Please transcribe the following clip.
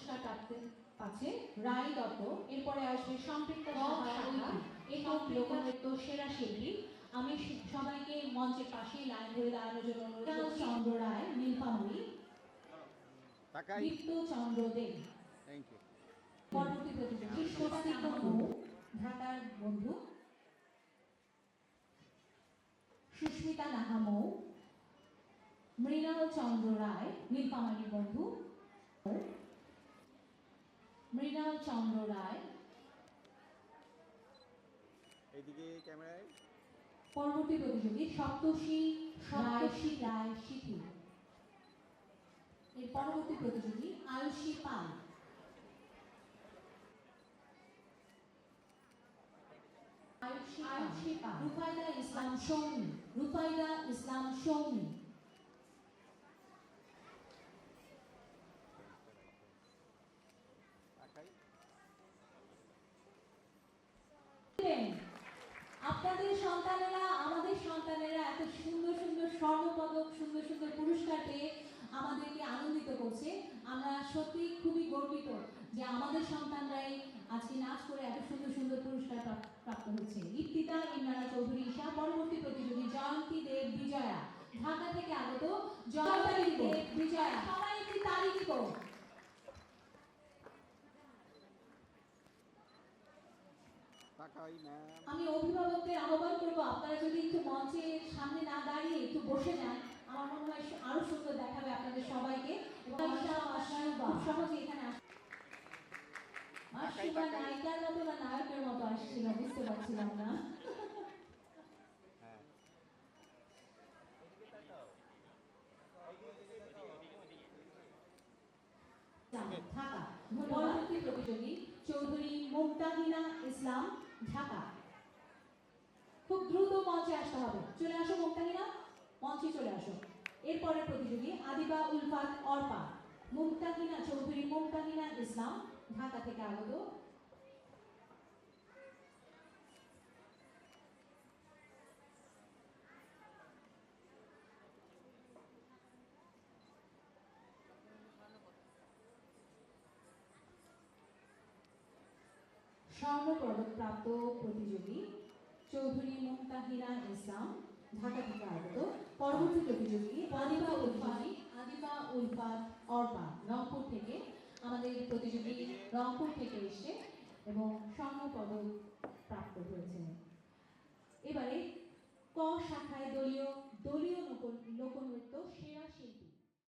পুরস্কার পাচ্ছে রায় দত্ত। এরপরে আসবে সম্পৃক্ত শাখা একক লোকনৃত্য সেরা শিল্পী। আমি সবাইকে মঞ্চের পাশেই লাইন ধরে দাঁড়ানোর জন্য অনুরোধ করছি। চন্দ্র রায়, নীলফামারী, দীপ্ত চন্দ্র দে। Thank you. পরবর্তী প্রতিযোগী স্বস্তিক মৌ, ঢাকার বন্ধু। সুস্মিতা নাহা মৌ, মৃণাল চন্দ্র রায়, নীলফামারীর বন্ধু। মৃণাল চন্দ্র রায়। এইদিকে ক্যামেরায়। পরবর্তী প্রতিযোগী সপ্তর্ষি রায় সিথি। এর পরবর্তী প্রতিযোগী আয়ুষী পাল। আয়ুষী পাল। রুফাইদা ইসলাম সৌমি। রুফাইদা ইসলাম সৌমি। আপনাদের সন্তানেরা, আমাদের সন্তানেরা এত সুন্দর সুন্দর স্বর্ণপদক, সুন্দর সুন্দর পুরস্কার পেয়ে আমাদেরকে আনন্দিত করছে। আমরা সত্যি খুবই গর্বিত যে আমাদের সন্তানরাই আজকে নাচ করে এত সুন্দর সুন্দর পুরস্কার প্রাপ্ত হচ্ছে। ইপ্তিতা ইমরানা চৌধুরী ঈশা। পরবর্তী প্রতিযোগী জয়ন্তী দেব বিজয়া, ঢাকা থেকে আগত জয়ন্তী দেব বিজয়া। সবাই একটি তালি দিব। আমি অভিভাবকদের আহ্বান করবো, আপনারা যদি একটু মঞ্চের সামনে না দাঁড়িয়ে একটু বসে যান, আমার মনে হয় আরো সুন্দর দেখাবে আপনাদের সবাইকে। খুব সহজে এখানে নায়িকার মতো না নায়কের মতো আসছিল, বুঝতে পারছিলাম না। ঢাকা। পরবর্তী প্রতিযোগী চৌধুরী মুমতাহিনা ইসলাম, ঢাকা। খুব দ্রুত মঞ্চে আসতে হবে। চলে আসো মুমতাহিনা, মঞ্চে চলে আসো। এরপরের প্রতিযোগী আদিবা উলফাত অর্পা। মুমতাহিনা চৌধুরী মুমতাহিনা ইসলাম, ঢাকা থেকে আগত। স্বর্ণপদক প্রাপ্ত প্রতিযোগী চৌধুরী মুমতাহিনা ইসলাম, ঢাকা থেকে আগত। পরবর্তী প্রতিযোগী আদিবা উলফাত অর্পা, রংপুর থেকে। আমাদের প্রতিযোগী রংপুর থেকে এসে এবং স্বর্ণপদক প্রাপ্ত হয়েছে। এবারে ক শাখায় দলীয়